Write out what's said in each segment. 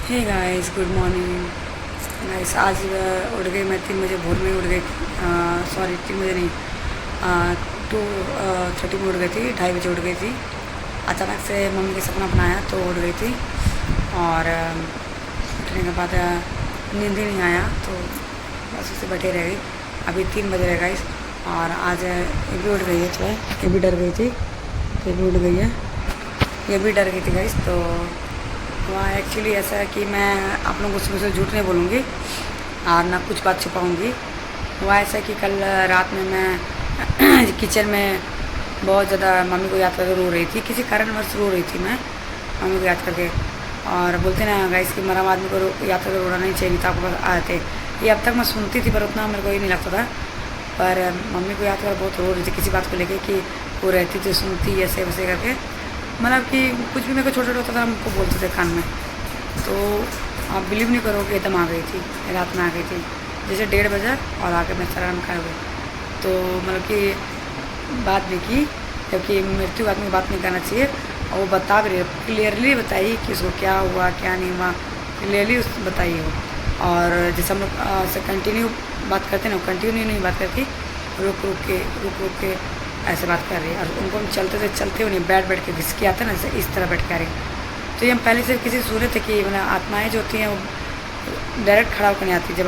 हे guys, good morning guys. आज उठ गई मैं 3 बजे, भोर में उठ गई। सॉरी, 3 बजे नहीं, 2:30 में उठ गई थी। 2:30 बजे उठ गई थी। अचानक से मम्मी के सपना बनाया तो उठ गई थी। और उठने के बाद नींद ही नहीं आया तो बस उससे बैठे रह गई। अभी 3 बज रहे गाइस। और आज ये भी उठ गई है, थोड़ा ये भी डर गई थी तो ये भी उठ गई है। ये भी डर गई थी गाइस। तो वहाँ एक्चुअली ऐसा है कि मैं आप लोगों को सुबह से झूठ नहीं बोलूँगी और ना कुछ बात छुपाऊँगी। हुआ ऐसा कि कल रात में मैं किचन में बहुत ज़्यादा मम्मी को याद करके रो रही थी। किसी कारणवश रो रही थी मैं मम्मी को याद करके। और बोलते ना गाइस कि मरा आदमी को याद करके रोना नहीं चाहिए, तो आपके पास आए थे। ये अब तक मैं सुनती थी पर उतना मेरे को ये नहीं लगता था। पर मम्मी को याद कर बहुत रो रही थी किसी बात को लेके कि वो रहती थी, सुनती ऐसे वैसे करके। मतलब कि कुछ भी मेरे को छोटा छोटा होता था, हमको बोलते थे कान में। तो आप बिलीव नहीं करोगे, एकदम आ गई थी, रात में आ गई थी जैसे 1:30 बजे। और आके मैं सारा खाए हुए तो मतलब कि बात भी की, क्योंकि मृत्यु आदमी बात नहीं करना चाहिए। और वो बता भी रही, क्लियरली बताइए कि उसको क्या हुआ क्या नहीं हुआ, क्लियरली उस बताइए वो। और जैसे हम लोग से कंटिन्यू बात करते ना, कंटिन्यू नहीं बात करती, रुक रुक के ऐसे बात कर रही है। और उनको हम चलते हुए नहीं, बैठ के घिसके आते ना, जैसे इस तरह बैठ के आ रही। तो ये हम पहले से किसी सूरत है कि मतलब आत्माएँ जो होती हैं वो डायरेक्ट खड़ा होकर नहीं आती, जब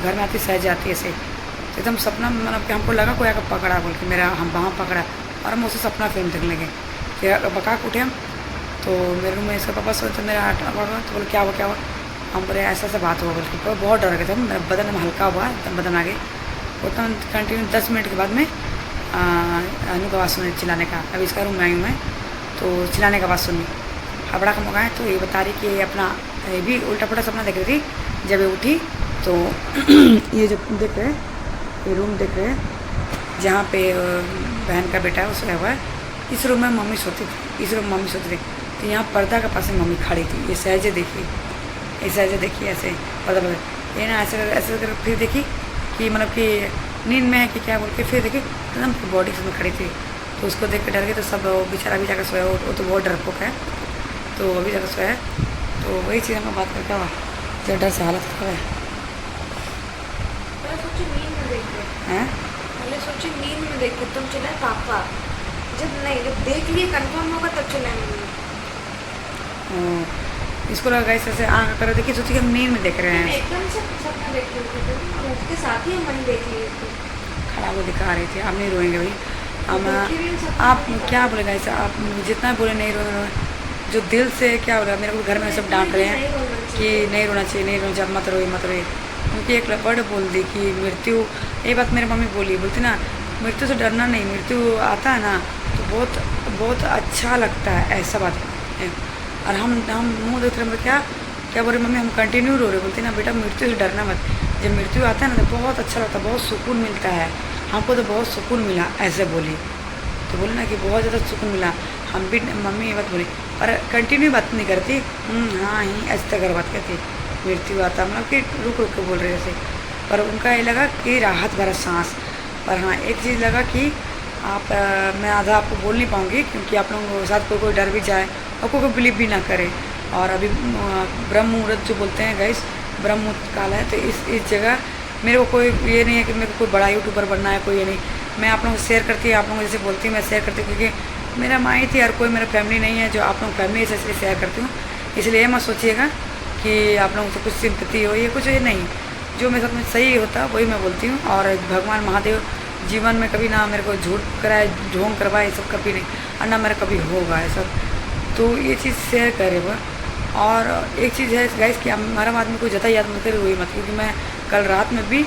घर में आती सहज आती है ऐसे। तो एकदम सपना मतलब कि हमको लगा कोई आकर पकड़ा बोल के, मेरा हम वहाँ पकड़ा और हम उसे सपना फिल्म देख लेंगे। फिर बका उठे हम, तो मेरे रूम में इसका पापा सोए तो मेरा पकड़ा, तो बोले क्या हुआ। हम बोले ऐसा बात हुआ बोल के। बहुत डर गए थे, मेरा बदन में हल्का हुआ, एकदम बदन आ गई। उतना कंटिन्यू 10 मिनट के बाद में अनु का आवाज़ सुनी चिल्लाने का। अभी इसका रूम में आई हूँ मैं, तो चिल्लाने का आवाज़ सुनी, हबड़ा का मौका है। तो ये बता रही कि ये अपना ये भी उल्टा पुल्टा सपना देख रही थी। जब ये उठी तो ये जो देख रहे हैं, ये रूम देख रहे हैं जहाँ पे बहन का बेटा है सोया हुआ है। इस रूम में मम्मी सोती थी, इस रूम में मम्मी सोती थी। तो यहाँ पर्दा के पास में मम्मी खड़ी थी। ये सहजे देखी, ये सहजे देखी ऐसे पर्दा ये ना ऐसे कर फिर देखी कि मतलब कि नींद में है कि क्या बोल के, फिर देखी एकदम बॉडी से खड़ी थी। तो उसको देख के डर गई। तो सब बेचारा भी जाकर सोया, वो तो बहुत डरपोक है, तो अभी जाकर सोया है। तो वही चीज़ हम बात करके हुआ जो डर से हालत खराब है। हैं सोची नींद में देख के तुम चले पापा, जब नहीं जब देख लिए कंफर्म होगा तब चले। इसको लगा ऐसे आँख कर देखी, सोची कि हम नींद में देख रहे हैं। एकदम से सपना देख रहे थे, उसके साथ ही हम वहीं देख लिए थे। खड़ा वो दिखा रही थी। आप नहीं रोएंगे भाई, हम आप क्या बोलेगा ऐसा, आप जितना बोले नहीं रो, जो दिल से क्या बोलेगा। मेरे को घर में सब डांट रहे हैं कि नहीं रोना चाहिए, नहीं रोना चाहिए, मत रोए। क्योंकि एक वर्ड बोल दी कि मृत्यु, ये बात मेरी मम्मी बोलती ना, मृत्यु से डरना नहीं, मृत्यु आता है ना तो बहुत बहुत अच्छा लगता है, ऐसा बात है। और हम मुँह देख रहे क्या बोल रहे मम्मी, हम कंटिन्यू रो रहे। बोलती ना बेटा मृत्यु से डरना मत, जब मृत्यु आता है ना तो बहुत अच्छा लगता है, बहुत सुकून मिलता है। हमको तो बहुत सुकून मिला, ऐसे बोली। तो बोले ना कि बहुत ज़्यादा सुकून मिला। हम भी मम्मी ये बात बोली पर कंटिन्यू बात नहीं करती। हाँ ही ऐसे तक बात करती, मृत्यु आता मतलब कि रुक के बोल रहे थे। पर उनका ये लगा कि राहत भरा सांस। पर हाँ एक चीज़ लगा कि आप मैं आधा आपको बोल नहीं पाऊँगी, क्योंकि आप लोगों के साथ कोई डर भी जाए और कोई बिलीव भी ना करे। और अभी ब्रह्म मुहूर्त जो बोलते हैं गाइस, ब्रह्म मुहूर्त काल है। तो इस जगह मेरे को कोई ये नहीं है कि मेरे को कोई बड़ा यूट्यूबर बनना है, कोई ये नहीं। मैं आप लोगों से शेयर करती हूँ, आप लोगों जैसे बोलती हूँ मैं शेयर करती हूँ, क्योंकि मेरा माँ ही थी और कोई मेरा फैमिली नहीं है जो आप लोग फैमिली से इसलिए शेयर करती हूँ। इसलिए मत सोचिएगा कि आप लोगों से कुछ सिंपत्ति हो, ये कुछ ये नहीं, जो मेरे साथ में सही होता वही मैं बोलती हूँ। और भगवान महादेव जीवन में कभी ना मेरे को झूठ कराए, ढोंग करवाए, ये सब कभी नहीं, और ना मेरा कभी होगा ये सब। तो ये चीज़ शेयर करे वो। और एक चीज़ है गाइस कि हमारा आदमी को ज़्यादा याद मत करे, वही मत, क्योंकि मैं कल रात में भी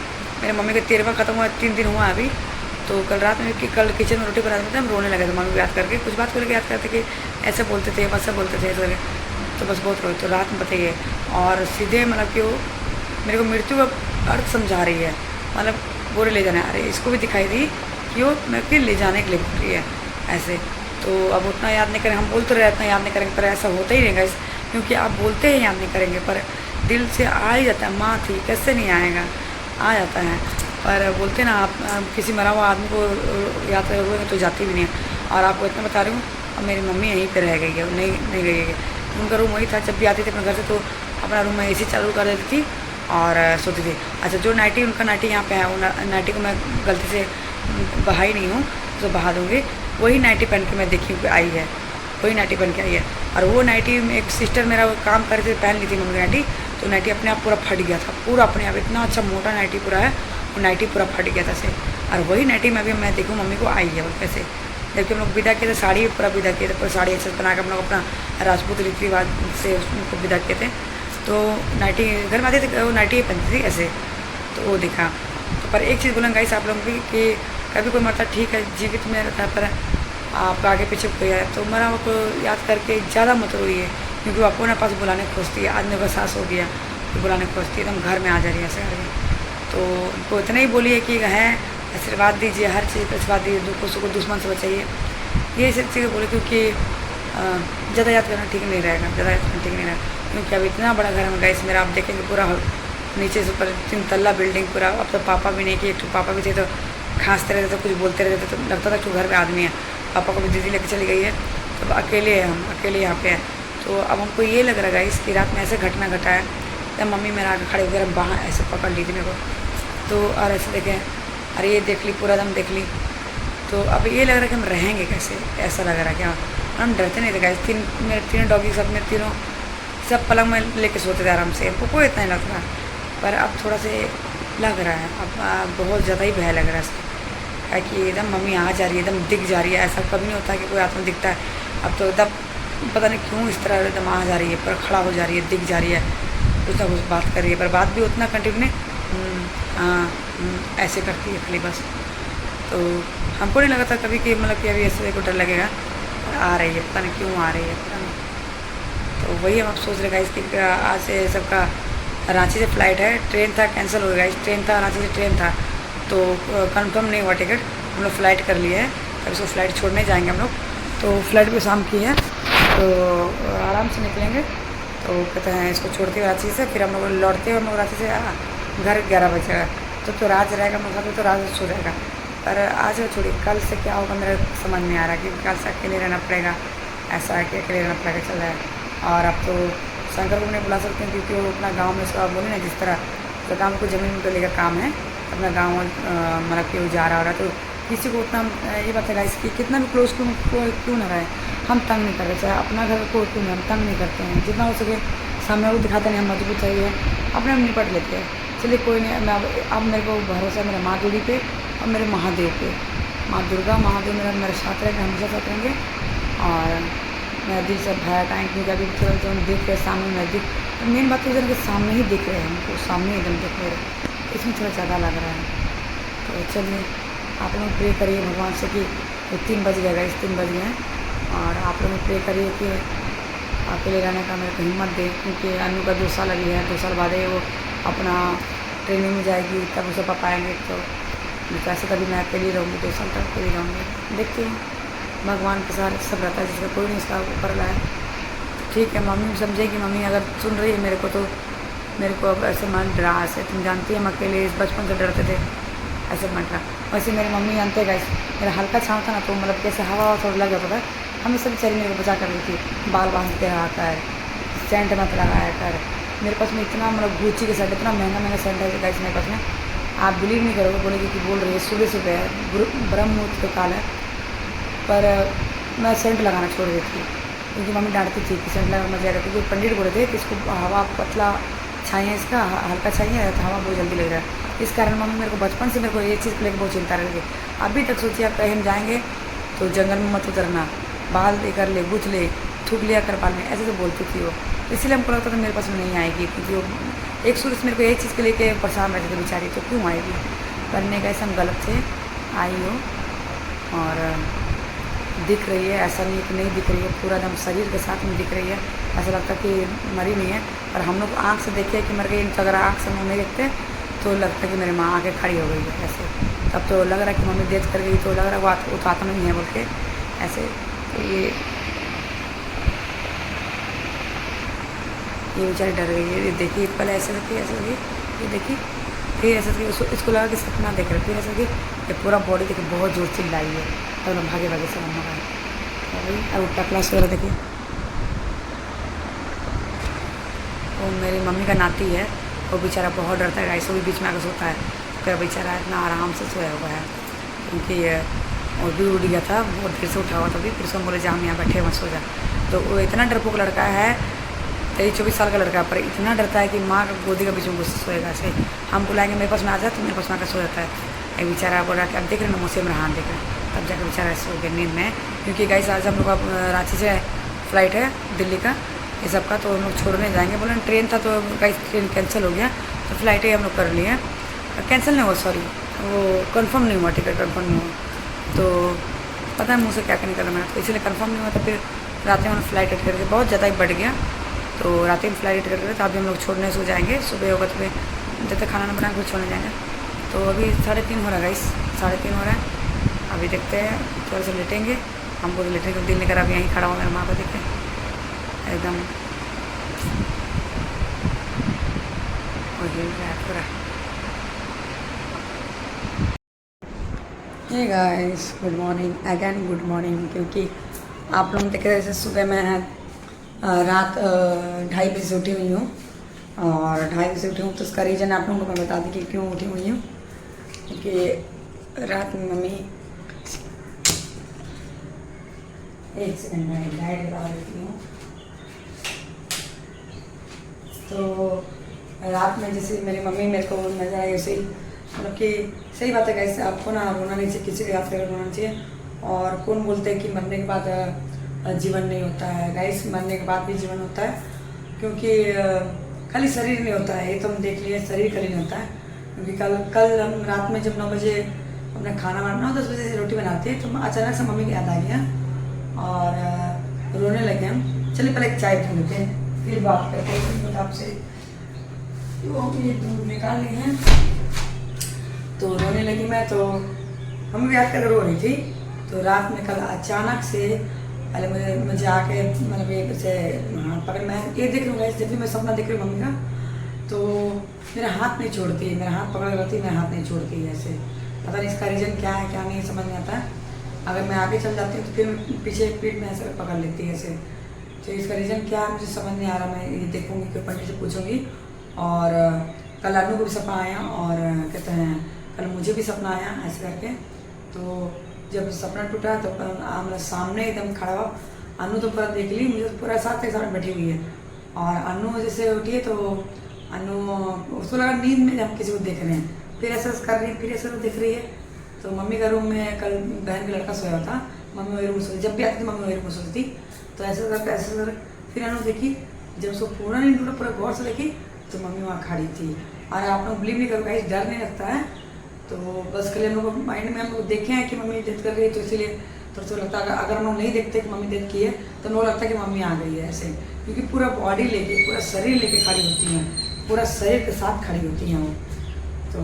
मेरे मम्मी का 13वां ख़त्म हुआ, 3 दिन हुआ अभी। तो कल रात में कि कल किचन में रोटी बना रहे थे, हम रोने लगे थे मम्मी को याद करके, कुछ बात करके याद करते कि ऐसे बोलते थे, वैसे बोलते थे, ऐसे तो बस बहुत रोए। तो रात में बताइए। और सीधे मतलब कि वो मेरे को मृत्यु का अर्थ समझा रही है, मतलब बोरे ले जाना। अरे इसको भी दिखाई दी कि वो मेरे को ले जाने के लिए बोल रही है ऐसे। तो अब उतना याद नहीं करें, हम बोलते रहे इतना याद नहीं करेंगे, पर ऐसा होता ही रहेगा क्योंकि आप बोलते हैं याद नहीं करेंगे, पर दिल से आ ही जाता है। माँ थी कैसे नहीं आएगा, आ जाता है। पर बोलते ना आप किसी मरा हुआ आदमी को याद करोगे तो जाती भी नहीं है। और आपको इतना बता रही हूँ, अब मेरी मम्मी यहीं पे रह गई है, नहीं गई है। उनका रूम वही था, जब भी आती थी अपने घर से तो अपना रूम में AC चालू कर देती थी और सोती थी। अच्छा, जो नाइटी उनका नाइटी यहाँ पे है, वो नाइटी को मैं गलती से बहा ही नहीं हूँ, तो बहा दूँगी। वही नाइटी पहन के मैं देखी आई है, वही नाइटी पहन के आई है। और वो नाइटी एक सिस्टर मेरा काम कर रही थी, पहन ली थी मम्मी नाइटी, तो नाइटी अपने आप पूरा फट गया था, पूरा अपने आप। इतना अच्छा मोटा नाइटी पूरा है, वो नाइटी पूरा फट गया था से। और वही नाइटी में भी मैं देखूँ मम्मी को आई है वो कैसे। जबकि हम लोग विदा किए थे, साड़ी पूरा विदा किए थे, पूरा साड़ी अच्छे से बना के हम लोग अपना राजपूत रीति रिवाज से उसको विदा किए थे। तो नाइटी घर में आते थे, वो नाइटी पहनती थी ऐसे, तो वो दिखा। तो पर एक चीज़ बोलेंगे गाइस आप लोग भी कि कभी कोई मरता ठीक है, जीवित में रहता, पर आपका आगे पीछे कोई है तो मरा को याद करके ज़्यादा मत रोइए, क्योंकि वो आपको ना पास बुलाने खोजती है। आदमी का सास हो गया तो बुलाने खोजती है, एकदम घर में आ जा रही है ऐसे करके। तो उनको इतना ही बोलिए कि है आशीर्वाद दीजिए, हर चीज़ का आशीर्वाद दीजिए, दुखों सुखों दुश्मन से बचाइए, ये सब चीज़ें बोले। क्योंकि ज़्यादा याद करना ठीक नहीं रहेगा, ज़्यादा याद करना ठीक नहीं रहेगा। क्योंकि अब इतना बड़ा घर में गाइस मेरा, आप देखेंगे पूरा नीचे से ऊपर 3 तल्ला बिल्डिंग पूरा। अब तो पापा भी नहीं कि एक तो पापा भी थे तो खांसते रहते थे, कुछ बोलते रहते थे, तो लगता था कि घर में आदमी है। पापा को भी दीदी लेकर चली गई है, तो अब अकेले हैं, हम अकेले यहाँ पे हैं। तो अब हमको ये लग रहा है गाइस कि रात में ऐसे घटना घटा है, तब मम्मी मेरा आगे खड़े होकर बाहर ऐसे पकड़ ली थी मेरे को, तो और ऐसे देखें, अरे ये देख ली, पूरा दम देख ली। तो अब ये लग रहा है कि हम रहेंगे कैसे, ऐसा लग रहा है कि हम डरते नहीं थे गाइस। मेरे तीनों डॉगी सब में तीनों सब पलंग में लेके सोते थे आराम से, हमको कोई इतना नहीं लग रहा। पर अब थोड़ा से लग रहा है, अब बहुत ज़्यादा ही भय लग रहा है है कि एकदम मम्मी आ जा रही है, एकदम दिख जा रही है। ऐसा कभी नहीं होता कि कोई आत्मा दिखता है, अब तो एकदम पता नहीं क्यों इस तरह एकदम आ जा रही है, पर खड़ा हो जा रही है, दिख जा रही है, कुछ ना कुछ बात कर रही है, पर बात भी उतना कंटिन्यू नहीं, हाँ ऐसे करती है खाली बस। तो हमको नहीं लगा था कभी कि मतलब कि अभी ऐसे को डर लगेगा, आ रही है, पता नहीं क्यों आ रही है, पता नहीं। तो वही हम अब सोच रहे गाइस कि आज से सबका रांची से फ़्लाइट है, ट्रेन था कैंसिल हो गया, ट्रेन था रांची से ट्रेन था, तो कंफर्म नहीं हुआ टिकट, हम लोग फ़्लाइट कर लिए हैं। तब इसको फ़्लाइट छोड़ने जाएंगे हम लोग, तो फ़्लाइट भी शाम की है, तो आराम से निकलेंगे। तो कहते हैं इसको छोड़ते हुए रांची से, फिर हम लोग लौटते हुए हम लोग रांची से घर 11 बजे, तो राज रहेगा मेरे साथ, तो राज सो जाएगा। पर आज छोड़िए, कल से क्या होगा मेरा समझ नहीं आ रहा, क्योंकि कल से अकेले रहना पड़ेगा, ऐसा है कि अकेले रहना पड़ेगा, चल रहा है। और अब तो शंकर को नहीं बुला सकते हैं, क्योंकि वो अपना गांव में उसका बोले ना जिस तरह, तो काम को ज़मीन को लेकर काम है, अपना गांव मतलब कि जा रहा हो रहा है। तो किसी को उतना ये बात है गाइस कि कितना भी क्लोज क्यों ना रहे, हम तंग नहीं करते, चाहे अपना घर को क्यों नहीं, हम तंग नहीं करते हैं। जितना हो सके सामने को दिखाते नहीं, हम मजबूत है अपने हम निपट लेते हैं। चलिए कोई नहीं, मैं अब मेरे को भरोसा है मेरे माँ देवी पे और मेरे महादेव पे। माँ दुर्गा महादेव मेरे साथ रहेंगे, हमेशा साथ रहेंगे। और मेरा दिल से भय हटाएँ, क्योंकि अभी तुरंत हम देख रहे सामने नज़दीक, मेन बात तो कि सामने ही दिख रहे हैं हमको, सामने एकदम दिख रहे हैं, इसमें थोड़ा ज़्यादा लग रहा है। तो चलिए आप लोग प्रे करिए भगवान से कि 3 बज गए गाइस, 3 बज गए हैं, और आप लोग प्रे करिए कि अकेले रहने का मेरे को हिम्मत दे, क्योंकि अनु का 2 साल अभी है, 2 साल बाद वो अपना ट्रेनिंग में जाएगी, तब उसे पापा आएंगे। तो वैसे तभी मैं अकेली रहूँगी, 2 साल तक अकेली रहूँगी। देखती हूँ, भगवान के साथ सब रहता है, जिसका कोई नहीं उसका ऊपर लाए। ठीक है, मम्मी समझेगी, मम्मी अगर सुन रही है मेरे को, तो मेरे को अब ऐसे मन डरा, ऐसे तुम जानती है हम अकेले इस बचपन से डरते थे, ऐसे मन डरा। वैसे मेरी मम्मी जानते गाइस, मेरा हल्का छाँव था ना, तो मतलब कैसे हवा थोड़ा लग जाता था, हमेशा बेचारी मेरे को बचा कर रही थी, बाल बांध के रहा कर, सेंट मत लगाया कर। मेरे पास में इतना मतलब गुच्ची के सेंट, इतना महंगा सेंट है गाइस मेरे पास में, आप बिलीव नहीं करोगे, बोलेगी कि बोल रही है सुबह सुबह ब्रह्म मुहूर्त का काल है, पर मैं सेंट लगाना छोड़ देती थी, क्योंकि मम्मी डांटती थी कि सेंट लगाना ज़्यादा, क्योंकि पंडित बोले थे कि इसको हवा पतला छाइए, इसका हल्का छाइए तो हवा बहुत जल्दी लग रहा है। इस कारण मम्मी मेरे को बचपन से मेरे को ये चीज़ को लेकर बहुत चिंता रहती है। अभी तक सोचिए, आप कहीं हम जाएंगे तो जंगल में मत उतरना, बाल दे कर ले, गुथ ले, थूक लिया कर बाल में, ऐसे तो बोलती थी वो। इसलिए हमको लगता था मेरे पास में नहीं आएगी, क्योंकि वो एक शुरू से मेरे को एक चीज़ को लेकर परेशान रहती थी बेचारी, तो क्यों आएगी। करने का ऐसा हम गलत थे, आई हो और दिख रही है, ऐसा नहीं है कि नहीं दिख रही है, पूरा एकदम शरीर के साथ में दिख रही है, ऐसा लगता है कि मरी नहीं है। और हम लोग आँख से देखे कि मर गई, अगर आँख से हम नहीं देखते तो लगता है कि मेरी माँ आके खड़ी हो गई है ऐसे, तब तो लग रहा है कि मम्मी डेथ कर गई, तो लग रहा है वो तो आत्मा नहीं है बोल के ऐसे। तो ये बेचारी डर गई है, ये देखिए पहले ऐसे लगी, ऐसे लगी, ये देखिए, फिर ऐसा कि इसको लगा कि सपना देख रहे, फिर ऐसा कि ये पूरा बॉडी देखिए बहुत जोर चिल्लाई है, तब तो भागे भागे से मम्मा का। अब टकला वगैरह देखिए, वो मेरी मम्मी का नाती है, वो बेचारा बहुत डरता है गाइस, वो भी बीच में आकर सोता है। फिर बेचारा इतना आराम से सोया हुआ है क्योंकि वो भी उड़ गया था, बहुत देर से उठा हुआ था। फिर उसको बोले जा हम यहाँ बैठे मत सो जा। तो वो इतना डरपोक लड़का है, 23-24 साल का लड़का है, पर इतना डरता है कि माँ का गोदी का बीच में घुस सोएगा। ऐसे हम बुलाएंगे मेरे पास में आ जा, तो मेरे पास में आकर सो जाता है। एक बेचारा बोला कि अब देख रहे ना मौसम रहान देख रहे, तब जाकर बेचारा सो गया नींद में। क्योंकि गाइस आज हम लोग का रांची से फ्लाइट है दिल्ली का ये सब का, तो हम लोग छोड़ने जाएंगे। बोले ट्रेन था तो गाइस ट्रेन कैंसिल हो गया, तो फ्लाइट ही हम लोग कर लिए। कैंसिल नहीं हुआ, सॉरी वो कंफर्म नहीं हुआ, टिकट कंफर्म नहीं हुआ। तो पता है मुँह से क्या क्या निकला मैं, तो इसलिए कंफर्म नहीं हुआ। तो फिर रात में हमने फ्लाइट टिकट करके बहुत ज़्यादा ही बढ़ गया, तो रात में फ्लाइट टिकट करके तो अभी हम लोग छोड़ने सो जाएंगे। सुबह होगा तो फिर जब तक खाना ना बना के छोड़ने जाएंगे। तो अभी 3:30 हो रहा है गाइस, 3:30 हो रहा है। अभी देखते हैं, थोड़ा सा लेटेंगे। हमको लेटने का दिल नहीं करा, अभी यहीं खड़ा हुआ मेरे माँ को देखे एकदम पूरा। Hey guys good morning, again good morning. क्योंकि आप लोग देख रहे जैसे सुबह मैं रात 2:30 बजे से उठी हुई हूँ, और 2:30 बजे से उठी हूँ। तो उसका रीज़न आप लोगों को मैं बता दी कि क्यों उठी हुई हूँ। क्योंकि रात में मम्मी, एक सेकंड में लाइट लगा देती हूँ। तो रात में जैसे मेरी मम्मी मेरे को नजर आई, उसे मतलब कि सही बात है कैसे आपको ना रोना नहीं चाहिए, किसी को याद करके रोना चाहिए। और कौन बोलते हैं कि मरने के बाद जीवन नहीं होता है। गाइस मरने के बाद भी जीवन होता है, क्योंकि खाली शरीर नहीं होता है, ये तो हम देख लिए शरीर खाली नहीं होता है। क्योंकि कल हम रात में जब 9 बजे अपने खाना बनाना 10 बजे से रोटी बनाते हैं, तो अचानक से मम्मी की याद आ गया और रोने लगे हम। चलिए पहले एक चाय पी लेते हैं, फिर बात करते हैं आपसे। तो ये दूध निकाल लिए हैं, तो रोने लगी मैं, तो हम भी याद कर रो रही थी। तो रात में कल अचानक से पहले मुझे आके मतलब ये से हाथ पकड़, मैं ये देख लूँगा जब भी मैं सपना देख रही हूँ मम्मी का, तो मेरा हाथ नहीं छोड़ती, मेरा हाथ पकड़ रहती, मेरा हाथ नहीं छोड़ती। ऐसे पता नहीं इसका रीज़न क्या है, क्या नहीं समझ में आता है। अगर मैं आगे चल जाती हूँ तो फिर पीछे पीठ में ऐसे पकड़ लेती है ऐसे। तो इसका रीज़न क्या है मुझे समझ नहीं आ रहा। मैं ये देखूँगी, फिर पंडित से पूछूँगी। और कल अनु को भी सपना आया, और कहते हैं कल मुझे भी सपना आया ऐसे करके। तो जब सपना टूटा तो मेरे सामने एकदम खड़ा हुआ। अनु तो पूरा देख ली, मुझे तो पूरा साथ के साथ बैठी हुई है। और अनु जैसे उठी है तो अनु उसको लगा नींद में हम किसी को देख रहे हैं, फिर ऐसा कर रही है, फिर ऐसा देख रही है। तो मम्मी का रूम में कल बहन का लड़का सोया था, मम्मी वही रूम सोती, जब भी आती थी मम्मी वही रूम सोती थी। तो ऐसा करके ऐसा कर फिर अनु देखी, जब उसको पूरा नहीं टूटा, पूरा गौर से देखी तो मम्मी वहाँ खड़ी थी। और आप लोग बिलीव नहीं करो गाइस, डर नहीं लगता है। तो बस कल हम लोग माइंड में हम लोग देखे हैं कि मम्मी डेथ कर रही है, तो इसीलिए थोड़ा सा लगता है। अगर हम लोग नहीं देखते कि मम्मी डेथ की है तो हम लोग लगता है कि मम्मी आ गई है ऐसे। क्योंकि पूरा बॉडी लेके, पूरा शरीर लेके खड़ी होती हैं, पूरा शरीर के साथ खड़ी होती हैं वो। तो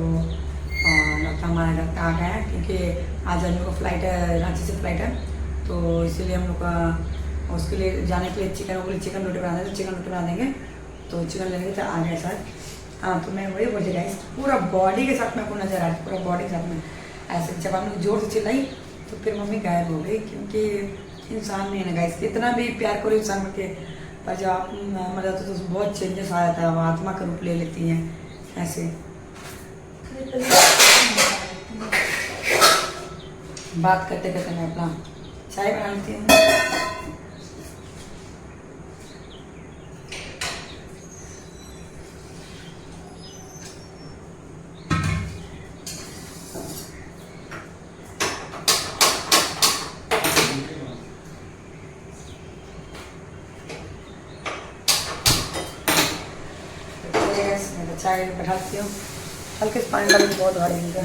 लगता हमारे घर पे आ गए हैं, क्योंकि आज हम लोग का फ्लाइट है, रांची से फ्लाइट है। तो इसीलिए हम लोग का उसके लिए जाने के लिए चिकन रोटी बना देंगे, चिकन रोटी बना देंगे। तो चिकन लेंगे तो आ गए सर। हाँ, तो मैं वही बोल रही गाइस, पूरा बॉडी के साथ में आपको नजर आ रहा है, पूरा बॉडी के साथ में ऐसे। जब हम लोग जोर से चिल्लाई तो फिर मम्मी गायब हो गई, क्योंकि इंसान नहीं है ना गाइस, कितना भी प्यार करो इंसान के, पर जब आप मर जाते हो तो बहुत चेंजेस आ जाता है, वो आत्मा का रूप ले लेती हैं ऐसे। बात करते करते मैं अपना चाय बना लेती हूँ। चाय बैठाती हूँ, हल्के से पानी डालने बहुत भारी है।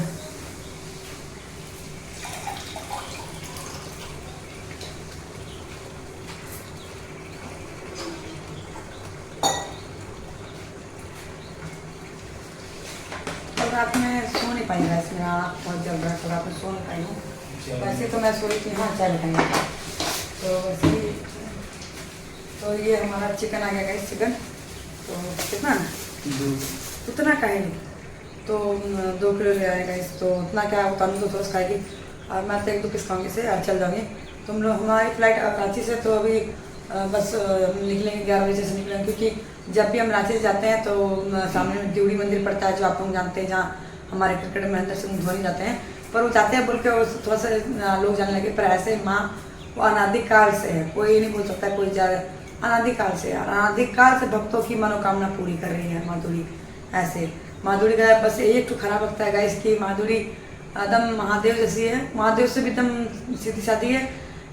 रात में सो नहीं पाई, वैसे मेरा आँख बहुत जल रहा है, तो रात में सो नहीं पाई हूँ। वैसे तो मैं सो रही थी, हाँ चाय बैठाएंगे तो वैसे ही। तो ये हमारा चिकन आ गया गाइस, चिकन तो कितना उतना खाएंगे, तो 2 किलो ले आएगा इस, तो उतना क्या उतना तो थोड़ा खाएगी, और मैं तो 1-2 पीस खाऊंगी से और चल जाऊँगी। तुम लोग हमारी फ्लाइट कराची से तो अभी बस निकलेंगे 11 बजे से निकलेंगे, क्योंकि जब भी हम रांची से जाते हैं तो सामने में त्रिवेणी मंदिर पड़ता है, जो आप लोग जानते हैं, जहाँ हमारे क्रिकेटर महेंद्र सिंह धोनी जाते हैं। पर वो जाते हैं बोल के थोड़ा सा लोग जाने लगे, पर ऐसे माँ वो अनादिकाल से है, कोई नहीं बोल सकता कोई जा अनादिकाल से, अनादिकाल से भक्तों की मनोकामना पूरी कर रही है माधुरी। ऐसे माधुरी का बस एक तो खराब लगता है गाइस कि माधुरी एकदम महादेव जैसी है, महादेव से भी एकदम सीधी साधी है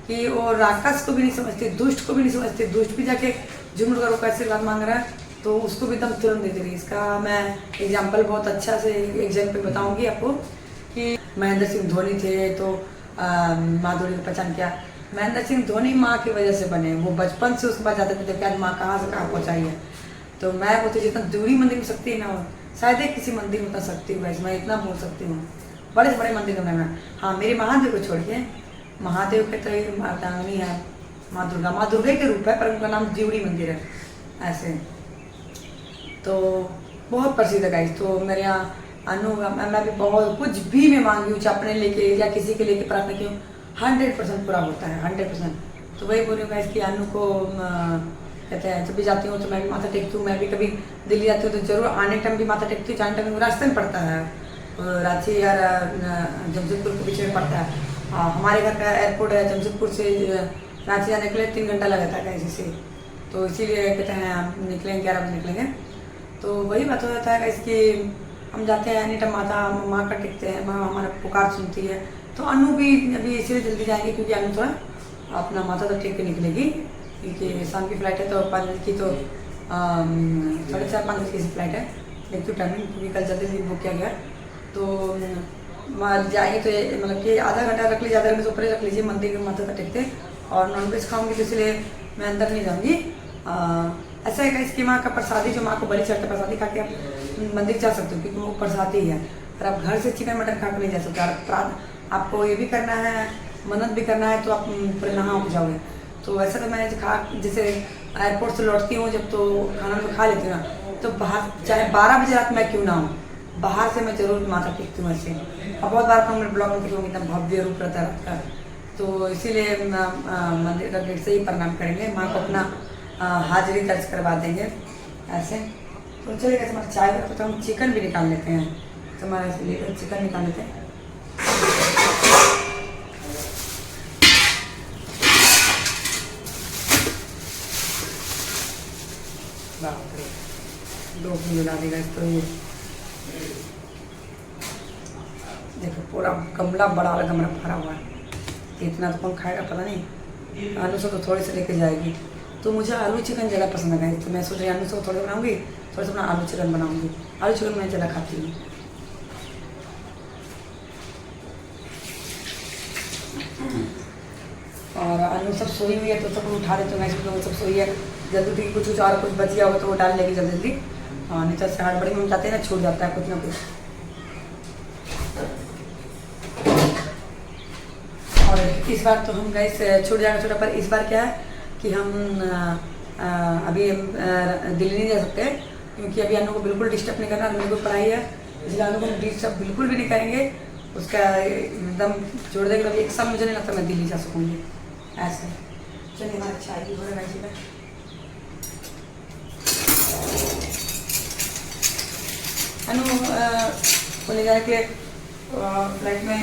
कि वो राक्षस को भी नहीं समझती, दुष्ट को भी नहीं समझती। दुष्ट भी जाके झुमड़ करो कैसे बात मांग रहा है तो उसको भी एकदम तुरंत दे दे रही। इसका मैं एग्जाम्पल बहुत अच्छा से एग्जाम्पल बताऊंगी आपको कि महेंद्र सिंह धोनी थे तो माधुरी का पहचान किया। महेंद्र सिंह धोनी माँ की वजह से बने, वो बचपन से उसके पास जाते थे, क्या माँ कहाँ से कहाँ पहुँचाई है। तो मैं बोलती जितना दूरी मंदिर में शक्ति ना हो, शायद ही किसी मंदिर में उतना शक्ति हुआ, मैं इतना बोल सकती हूँ। बड़े से बड़े मंदिर में हाँ, मेरे महादेव को छोड़िए, महादेव के तो मातांगनी है माँ दुर्गा, माँ दुर्गा के रूप है, पर उनका नाम जीवड़ी मंदिर है ऐसे। तो बहुत प्रसिद्ध है गाइस। तो मेरे यहाँ अनु मैं भी बहुत कुछ भी मैं मांगी हूँ, अपने लेके या किसी के लेके प्रार्थना की हूँ, 100% पूरा होता है, 100%। तो वही बोल रही हूँ गाइस कि अनु को कहते हैं जब भी जाती हूँ तो मैं भी माथा टेकती हूँ। मैं भी कभी दिल्ली जाती हूँ तो जरूर आने टाइम भी माथा टेकती हूँ, जाने टाइम रास्ते में पड़ता है, रांची या जमशेदपुर के बीच में पड़ता है। हमारे घर का एयरपोर्ट है, जमशेदपुर से रांची जाने के लिए 3 घंटा लगता है कैसे से। तो इसीलिए कहते हैं हम निकलेंगे 11 बजे निकलेंगे। तो वही बात हो जाता है इसकी, हम जाते हैं एनी टाइम माता माँ का टेकते हैं, माँ हमारा पुकार सुनती है। तो अनु भी अभी इसीलिए जल्दी जाएंगे क्योंकि अनु थोड़ा अपना माता तो टेक के निकलेगी, क्योंकि शाम की फ़्लाइट है तो 5 बजे की, तो 4:30-5 बजे की फ्लाइट है। देखती हूँ टाइमिंग, क्योंकि कल जल्दी बुक किया गया। तो जाएंगे तो मतलब कि आधा घंटा रख लीजिए, आधा घंटे से ऊपर रख लीजिए, मंदिर के माथा तक टेकते। और नॉनवेज खाऊंगी तो इसलिए मैं अंदर नहीं जाऊँगी। ऐसा है इसकी माँ का प्रसादी, जो माँ को बलि चढ़ता प्रसादी खा के आप मंदिर जा सकते हो, क्योंकि वो प्रसादी है। पर आप घर से चिकन मटन खा के नहीं जा सकते। आपको ये भी करना है, मन्नत भी करना है, तो आप पूरे नहा हो जाओगे। तो वैसे तो मैं जैसे एयरपोर्ट से लौटती हूँ जब, तो खाना तो खा लेती हूँ ना, तो बाहर चाहे 12 बजे रात में क्यों ना हूँ, बाहर से मैं जरूर माथा टेकती हूँ ऐसे। और बहुत बार अपना मेरे ब्लॉग में देखूँगी एकदम भव्य रूप रहता है रात का। तो इसीलिए मंदिर का गेट से ही प्रणाम करेंगे, माँ को अपना हाजिरी दर्ज करवा देंगे ऐसे। तो चलिए कैसे हमारा चाय का तो हम चिकन भी निकाल लेते हैं, तो हमारे लिए चिकन निकाल लेते हैं। दो मिला देगा इस। तो ये देखो पूरा गमला बड़ा वाला गमला भरा हुआ है, इतना तो कौन खाएगा पता नहीं। आलू से तो थोड़े से लेके जाएगी। तो मुझे आलू चिकन ज़्यादा पसंद है, तो मैं सोच रही आलू से थोड़े बनाऊंगी, थोड़ा सा अपना आलू चिकन बनाऊंगी। आलू चिकन मैं ज़्यादा खाती हूँ। और आलू सब सोई हुई है तो सब उठा देते हैं, मैं सब सोई है जल्दी थी, कुछ और कुछ बच गया हो तो वो डाल लेगी जल्दी जल्दी। नहीं तो से हड़बड़ी में जाते हैं ना, छूट जाता है कुछ ना कुछ। और इस बार तो हम गए छूट जाएगा छोटा, पर इस बार क्या है कि हम अभी दिल्ली नहीं जा सकते, क्योंकि अभी अनु को बिल्कुल डिस्टर्ब नहीं करना, अनु को पढ़ाई है, इसलिए अनु को डिस्टर्ब बिल्कुल भी नहीं करेंगे। उसका एकदम छोड़ देंगे। एक साल मुझे नहीं लगता मैं दिल्ली जा सकूँगी ऐसे। चलिए हमारा चाय भी हो रहा है। अनु को ले जाके फ्लाइट में,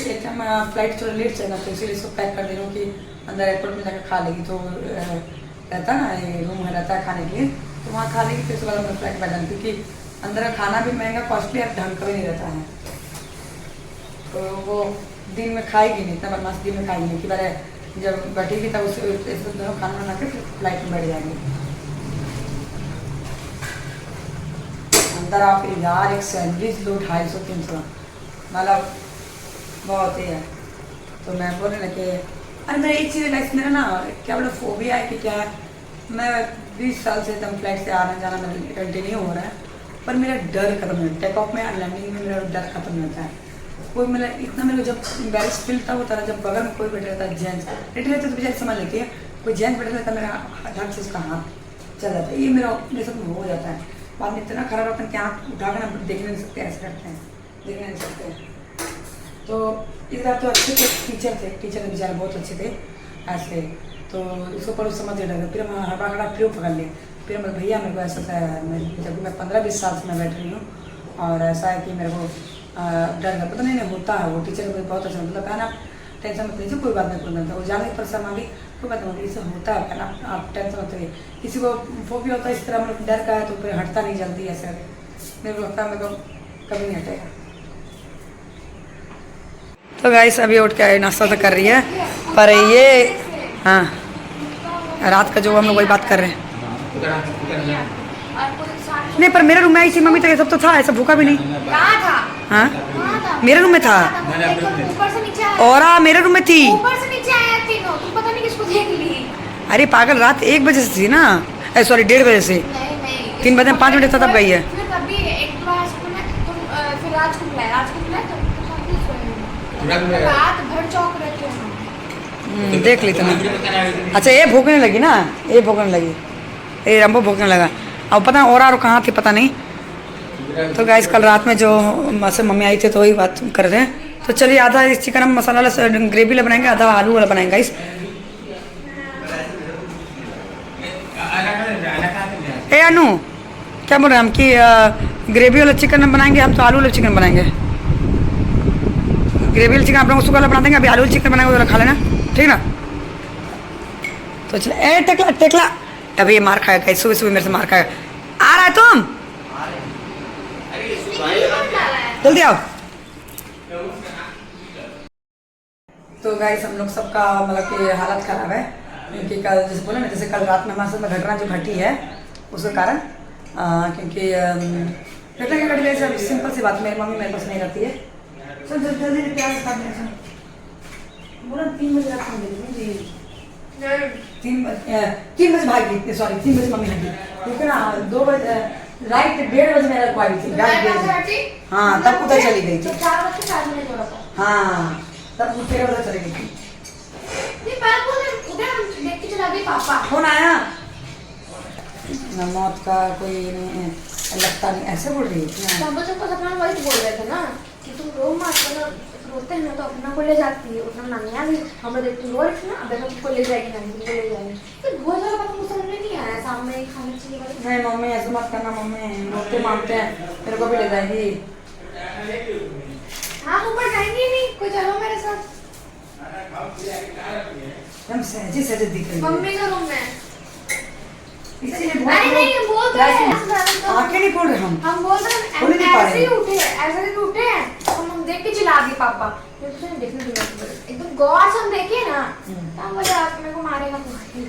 एक टाइम फ्लाइट थोड़ा लेट चलना, तो इसीलिए इसको पैक कर दे रहा हूँ कि अंदर एयरपोर्ट में जाकर खा लेगी। तो रहता ना ये रूम में रहता है खाने के लिए, तो वहाँ खा लेगी, फिर उसके बाद हम फ्लाइट बैठ जाएंगे, क्योंकि अंदर का खाना भी महंगा कॉस्टली और ढंग का भी नहीं रहता है। तो वो दिन में खाएगी नहीं, इतना बदमाश दिन में खाएगी नहीं कि बारे जब बैठेगी तब उससे दोनों खाना बना के फिर फ्लाइट में बैठ जाएंगे। अंदर आप यार एक सैंडविच लो 250-300, मतलब बहुत ही है। तो मैं बोल रही ना कि अरे मेरा एक चीज़ लाइफ मेरा ना क्या बोला फोबिया है कि क्या है, मैं 20 साल से एकदम फ्लाइट से आना जाना मेरा कंटिन्यू हो रहा है, पर मेरा डर खत्म नहीं होता। टेक ऑफ में और लैंडिंग में मेरा डर खत्म नहीं होता है। कोई मेरा इतना मेरे को जब एम्बेरस फील तब होता है जब बगल में कोई बैठे रहता है जेंट्स, बैठे रहते तो बेचारी समझ लेती है, कोई जेंट्स बैठे रहता है मेरा हर चीज़ का हाथ चल जाता है। ये मेरे साथ हो जाता है। बाद में इतना खराब होता है कि आँख उठा कर देखने नहीं सकते, ऐसे करते हैं, देखने नहीं सकते। तो इस बार तो अच्छे थे टीचर बेचारे बहुत अच्छे थे। ऐसे, तो इसको पर उस समझ नहीं लगा। फिर हम हड़बड़ा खड़ा फिर पकड़ लिए। फिर मैं भैया मेरे को ऐसा जब मैं 15-20 साल से मैं बैठ रही हूँ और ऐसा है कि मेरे को डर का पता नहीं होता है। वो टीचर मुझे बहुत अच्छा मतलब कहना टेंशन मत लीजिए, कोई बात नहीं, कोई बात नहीं, वो जाने पर समांगी कोई बात नहीं, इससे होता है कहना, आप टेंशन मत लीजिए। किसी को फोबिया होता है इस तरह मतलब डर का है तो फिर हटता नहीं जल्दी ऐसे। मेरे को लगता है मेरे को कभी नहीं हटेगा। तो गाइस अभी उठ के नाश्ता तो कर रही है, पर ये हाँ रात का जो हम लोग वही बात कर रहे हैं। नहीं पर मेरे रूम में आई थी मम्मी, तो ये सब तो था, ऐसा भूखा भी नहीं। कहाँ था? हाँ मेरे रूम में था, ऊपर से नीचे आया, और मेरे रूम में थी। ऊपर से नीचे आया तीनों, तुम पता नहीं किसको देख ली। अरे पागल, रात 1 बजे से थी ना, सॉरी 1:30 बजे से, नहीं 3 बजे 5 मिनट था तब गई है। फिर कभी एक बार स्कूल में तुम फिर रात को बुलाया तो रात भर चौक रहे थे हम। देख ली तुमने। अच्छा ये भूखने लगी ना, ये भूखने लगी, ये रंबो भूखने लगा। अब पता और कहाँ थी पता नहीं। तो गाइस कल रात में जो से मम्मी आई थी तो वही बात कर रहे हैं। तो चलिए आधा इस चिकन हम मसाला वाला ग्रेवी वाला बनाएंगे, आधा आलू वाला बनाएंगे गाइस। ए अनु क्या बोल रहे हैं हम कि ग्रेवी वाला चिकन बनाएंगे हम, तो आलू वाला चिकन बनाएंगे। ग्रेवी वाला चिकन आप लोगों को सुबह वाला बना देंगे, अभी आलू वाला चिकन बनाएंगे, वो खा लेना ठीक ना। तो चलो ए टेकला टेकला, अभी ये मार खाएगा गाइस, सुबह सुबह मेरे से मार खाएगा। आ रहा है तुम, जल्दी आओ। तो गाइस हम लोग सबका मतलब कि हालत खराब है, क्योंकि कल जैसे बोले ना, जैसे कल रात में हमारे साथ में घटना जो घटी है उसके कारण, क्योंकि घटना क्या घटी है, सिंपल सी बात, मेरी मम्मी मेरे पास नहीं रहती है। चल जल्दी प्यार से खा लेना। बोला 3 बजे रात में जी, 3 बजे भागी, सॉरी 3 बजे मम्मी भागी, क्योंकि ना 2 बजे राइट 1:30 बजे मेरे को आई थी गाड़ी। हाँ तब उधर चली गई थी। हाँ तब फिर उधर चली गई थी। पापा फोन आया ना, मौत का कोई नहीं लगता नहीं, ऐसे बोल रही है। सपना वही बोल रहे थे ना कि तुम रो मत, रोते हैं ना तो अपना को ले जाती है, उतना नानिया भी हम लोग देखते रो रहे थे ना, अब को ले जाएगी, नानी को ले जाएगी। तो बहुत सारा बात मुझे समझ में नहीं आया, सामने खाने चाहिए वाली। नहीं मम्मी ऐसे मत करना, मम्मी रोते मानते हैं, मेरे को भी ले जाएगी। हाँ ऊपर जाएंगे नहीं, कोई चलो मेरे साथ। हम सहजे सहजे दिख रही है मम्मी का रूम में, इसीलिए अरे नहीं हम बोल रहे हैं, आके नहीं बोल रहे हम बोल रहे हैं ऐसे ही उठे हैं, ऐसे ही उठे हैं, हम देख के चिल्ला दिए पापा, देखने एकदम गौर से हम देखे ना, तब बोले आप मेरे को मारेगा मम्मी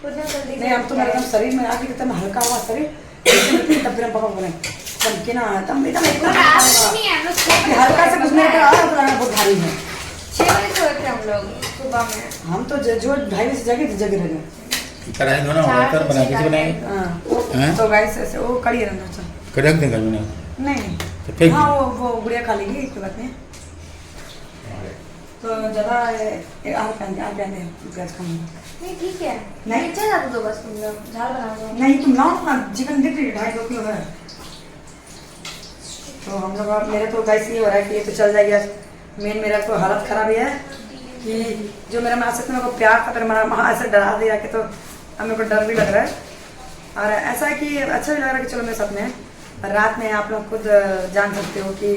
उतना जल्दी नहीं। अब तो मेरे एकदम शरीर में आके एकदम हल्का हुआ शरीर, तब फिर हम पापा बोले चमके ना, तब एकदम हल्का से कुछ मेरे पे आया तो लगा बहुत भारी है। 6 बजे सोए थे हम लोग सुबह में, हम तो जो 2:30 बजे जगे थे जगे रह गए। कढ़ाई धोना होकर बना के बनाएंगे। हाँ तो गाइस ऐसे वो कड़ी है अंदर से कड़क देंगे बना नहीं। तो फेंक हाँ वो गुड़िया खा लेगी, कोई बात नहीं। तो ज़्यादा आप पहनते प्याज खाऊंगा नहीं ठीक है, नहीं नीचे जाते दो बस, तुम लोग झाल बना दो। नहीं तुम लाओ ना, चिकन दिख रही है 2.5 किलो है। तो हम लोग मेरे तो गाइस ये हो रहा है कि ये तो चल जाएगी। मेन मेरा तो हालत खराब है कि जो मेरा माँ से मेरे को प्यार था, मेरा माँ ऐसे डरा दिया कि तो अब मेरे को डर भी लग रहा है। और ऐसा है कि अच्छा भी लग रहा है कि चलो मेरे साथ में रात में आप लोग खुद जान सकते हो कि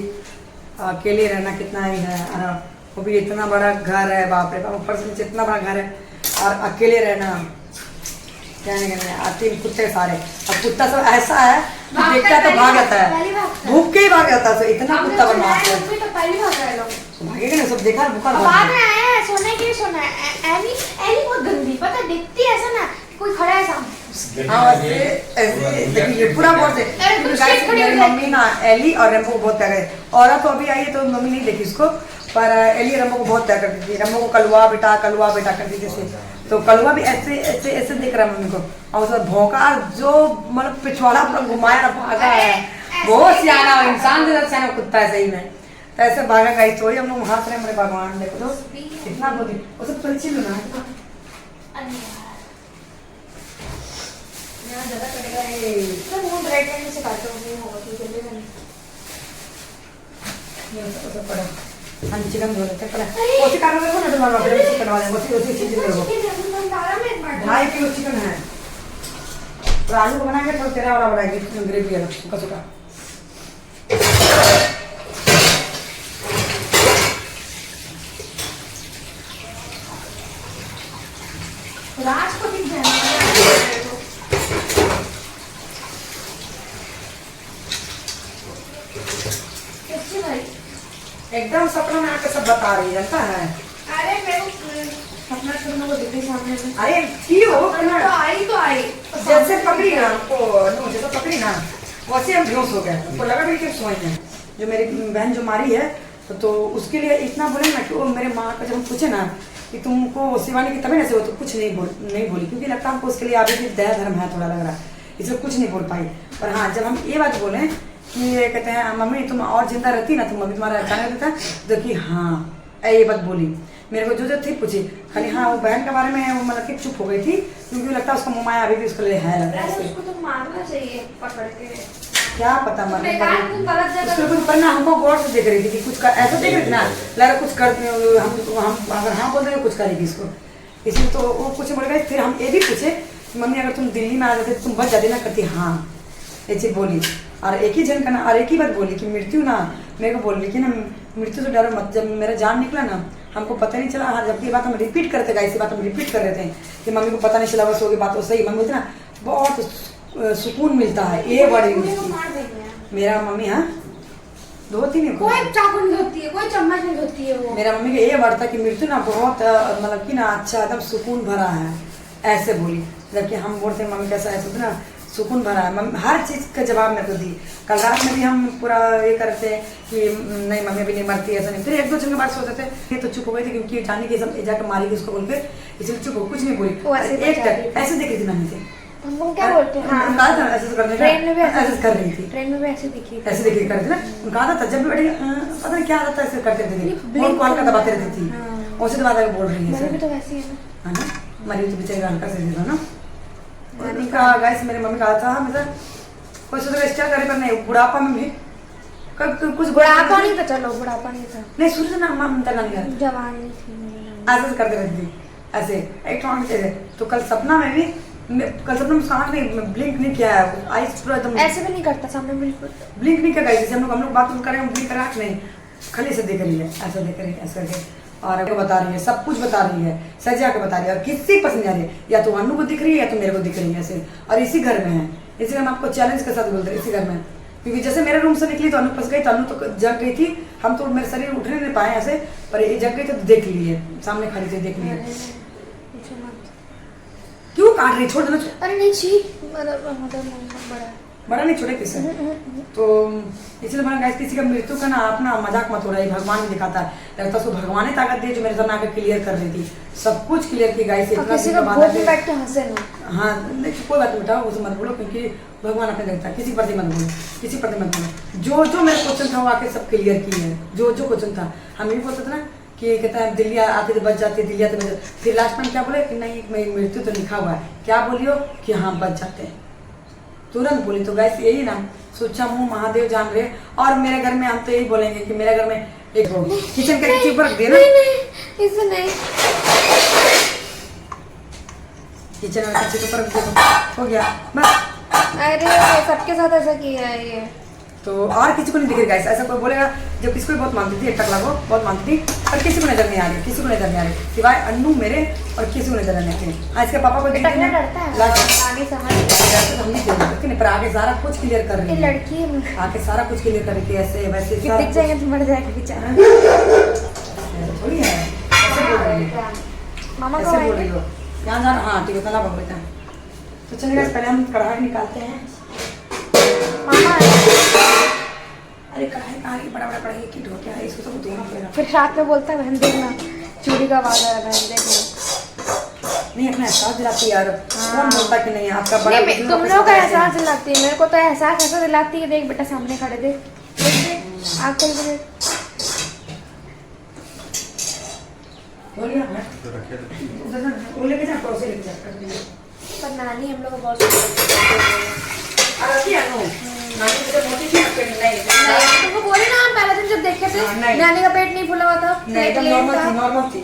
अकेले रहना कितना ही है, और वो भी इतना बड़ा घर है, बाप रे बाप, ऊपर से नीचे इतना बड़ा घर है, और अकेले रहना क्या नहीं कहना। 3 कुत्ते सारे, अब कुत्ता सब ऐसा है देखता है तो भाग जाता है, भूख के ही भाग जाता है, इतना कुत्ता बदमाश है। भागेगा ना, सब देखा भूखा बाद में आया है सोने के लिए, सोना है एली बहुत गंदी, पता दिखती है ऐसा ना कोई खड़ा है सामने। हाँ ऐसे ये पूरा बहुत है। मेरी मम्मी ना एली और रेम्बो को बहुत प्यार है। औरत तो अभी आई है तो मम्मी नहीं देखी उसको, पर एली रेम्बो को बहुत प्यार करती थी। रेम्बो को कलुआ बेटा करती थी जैसे, तो कलुआ भी ऐसे ऐसे ऐसे देख रहा है मम्मी को, और उसका भौंका जो मतलब पिछवाड़ा पूरा घुमाया ना, भागा है बहुत सियाना, और इंसान जैसा सियाना कुत्ता है सही में। तो ऐसे भागा गई थोड़ी, हम लोग हाथ रहे मेरे भगवान देखो तो इतना बोली वो सब चल चिल्लो ना ज़्यादा कटेगा ये मुंह राइट हैंड से काटो, नहीं होगा तो जल्दी नहीं। सब पड़ा हम चिकन धो लेते हैं पहले। वो चिकन रखो ना तुम्हारे बाप रे, चिकन वाले उसी चीज करो। ढाई किलो चिकन है तो आलू को बनाएंगे तो तेरा वाला बनाएंगे ग्रेवी वाला सूखा सूखा। राज को दिख जाए कैसे भाई एकदम सपना में आके सब बता रही है, जानता है। अरे मेरे को अपना सुनने को दिख रही सामने से। अरे क्यों तो आई जैसे पकड़ी ना हमको, नो जैसे पकड़ी ना वैसे हम बेहोश हो गए। हमको लगा भी कि सोए हैं। जो मेरी बहन जो मारी है तो उसके लिए इतना बोले ना कि वो मेरे माँ का जब हम पूछे ना कि तुमको शिवानी की तबीयत ऐसे हो तो कुछ नहीं बोली, क्योंकि लगता है हमको उसके लिए अभी भी दया धर्म है, थोड़ा लग रहा है, इसलिए कुछ नहीं बोल पाई। पर हाँ जब हम ये बात बोले कि ये कहते हैं मम्मी तुम और जिंदा रहती ना तो मम्मी तुम्हारा जाने देता, तो कि हाँ ये बात बोली। मेरे को जो थी पूछी खाली हाँ वो बहन के बारे में वो मतलब कि चुप हो गई थी, क्योंकि लगता है उसका मुमाया अभी भी उसके लिए है। उसको तो मारना चाहिए पकड़ के, क्या पता मरने गलत कुछ करना। हमको गौर से देख रही थी कि कुछ ऐसा देख रही थी ना, लगा कुछ करते हम अगर हाँ बोल देंगे कुछ करेगी इसको, इसलिए तो वो कुछ बोल गए। फिर हम ये भी पूछे मम्मी अगर तुम दिल्ली में आ जाते तो तुम बच जाती ना, करती हाँ ये चीज बोली। और एक ही जन का ना और एक ही बात बोली कि मृत्यु ना मेरे को बोल रही कि ना मृत्यु से डरो मत। जब मेरा जान निकला ना हमको पता नहीं चला। हाँ जबकि ये बात हम रिपीट करते गए, इसी बात हम रिपीट कर रहे थे कि मम्मी को पता नहीं चला, बस होगी बात तो सही। मम्मी ना बहुत सुकून मिलता है, ये बड़ी मेरा मम्मी हाँ धोती नहीं, कोई चाकू नहीं धोती है, कोई चम्मच नहीं धोती है वो। मेरा मम्मी का ये वर्ड था कि मृत्यु ना बहुत मतलब कि ना अच्छा एकदम सुकून भरा है, ऐसे बोली। जबकि हम बोलते हैं मम्मी कैसा ऐसे ना सुकून भरा है। मम्मी हर चीज़ का जवाब मेरे को दी। कल रात में भी हम पूरा ये करते कि नहीं मम्मी अभी नहीं मरती, ऐसा नहीं। फिर एक दो जन के बाद सोचते थे, ये तो चुप हो गई थी क्योंकि जाने की सब जाकर मारी उसको बोल के, इसलिए चुप हो कुछ नहीं बोली। एक तक ऐसे देख रही थी मम्मी से, हम क्या बोलते हैं हाँ, ऐसे करने ट्रेन में भी ऐसे कर रही थी, ट्रेन में भी ऐसे दिखी, ऐसे देखिए करते ना। उनका आदत था जब भी बैठे पता नहीं क्या आदत था ऐसे करते थे, और कॉल का दबाते रहती थी, उसे दबा बोल रही है। मैंने भी तो वैसे ही है ना, मरी तो बेचारी हल्का से दे दो ना। उनका गाइस मेरी मम्मी कहा था मतलब कोई सोच स्टार करे पर नहीं, बुढ़ापा में भी कुछ बुढ़ापा नहीं था, चलो बुढ़ापा नहीं था, नहीं शुरू से ना ममता गांधी जवानी थी, ऐसे करते रहती थी ऐसे एक तो कल सपना में भी कल सपना में आँख नहीं ब्लिंक नहीं किया है, आइस पूरा एकदम ऐसे भी नहीं करता सामने बिल्कुल ब्लिंक नहीं किया। जैसे हम लोग बात करें ब्लिंक करा नहीं, खाली से देख रही है, ऐसा देख रही है ऐसा करके, और आपको बता रही है, सब कुछ बता रही है, सजा के बता रही है, और किसी पसंद आ रही है, या तो अनु को दिख रही है या तो मेरे को दिख रही है ऐसे। और इसी घर में है, इसलिए हम आपको चैलेंज के साथ बोलते हैं इसी घर में, क्योंकि जैसे मेरे रूम से निकली तो अनु फंस गई, तो अनु तो जग गई थी, हम तो मेरे शरीर उठने नहीं पाए ऐसे, पर ये जग गई तो देख लिए सामने खड़ी से देख लिए। क्यों काट रही, छोड़ देना। अरे नहीं छी बड़ा नहीं छोटे किससे, तो इसलिए बना गाइस किसी का मृत्यु का ना अपना मजाक मत हो रहा है, भगवान भी दिखाता है, लगता है उसको भगवान ने ताकत दी जो मेरे सामने आकर क्लियर कर रही थी, सब कुछ क्लियर की गाइस। किसी का भूत में बैठ के हंसे ना, हाँ नहीं कोई बात बेटा उसे मत बोलो, क्योंकि भगवान अपने देखता है, किसी प्रति मत बोलो, किसी प्रति मत बोलो। जो मेरा क्वेश्चन था वो आके सब क्लियर की है, जो क्वेश्चन था। हम ये बोलते थे ना कि कहता है दिल्ली आती तो बच जाती है, दिल्ली आती तो, फिर लास्ट में क्या बोले कि नहीं मृत्यु तो लिखा हुआ है, क्या बोलियो कि हाँ बच जाते हैं, तुरंत बोली। तो गैस यही ना सोचा मुँह महादेव जान रहे। और मेरे घर में हम तो यही बोलेंगे कि मेरे घर में एक किचन का एक ऊपर रख दिया ना, इसे नहीं किचन में किसी ऊपर रख दिया हो गया बस। अरे सबके साथ ऐसा किया है ये, तो और किसी को नहीं दिख रही गाइस, ऐसा कोई बोलेगा जब किसी को बहुत मानती थी, एक टकला को बहुत मानती थी, और किसी को नजर नहीं आ रही, किसी को नजर नहीं आ रही सिवाय अन्नू मेरे, और किसी को नजर नहीं आ रही। इसके पापा को टकला डरता है, आगे समझ पर आगे सारा कुछ क्लियर कर रही है, लड़की है आगे सारा कुछ क्लियर कर रही है, ऐसे वैसे दिख जाएगा तो मर जाएगा बेचारा, थोड़ी है ऐसे बोल रही है, मामा ऐसे बोल रही हो यहाँ जाना। हाँ ठीक है कला बोल रहे हैं। तो चलिए पहले हम कढ़ाई निकालते हैं। मामा अरे कढ़ाई कहाँ है, बड़ा कढ़ाई की ढो क्या है, इसको तो धोना पड़ेगा। फिर रात में बोलता है बहन देखना चूड़ी का आवाज आ रहा है, बहन देखना नहीं अपना एहसास दिलाती है यार, कौन बोलता कि नहीं आपका बड़ा नहीं, तुम लोग का एहसास दिलाती है, मेरे को तो एहसास ऐसा दिलाती है, देख बेटा सामने खड़े देख आग खोल के देख। बोलिए ना उधर वो लेके जा, पड़ोसी लेके जा। पर नानी हम लोग को बहुत अरे क्या नो नानी तो मोटी थी, नहीं तुमको बोले ना हम पहले दिन जब देखे थे हाँ, नहीं। नानी का पेट नहीं फूला हुआ था, नहीं एकदम प्लेन नॉर्मल था। थी,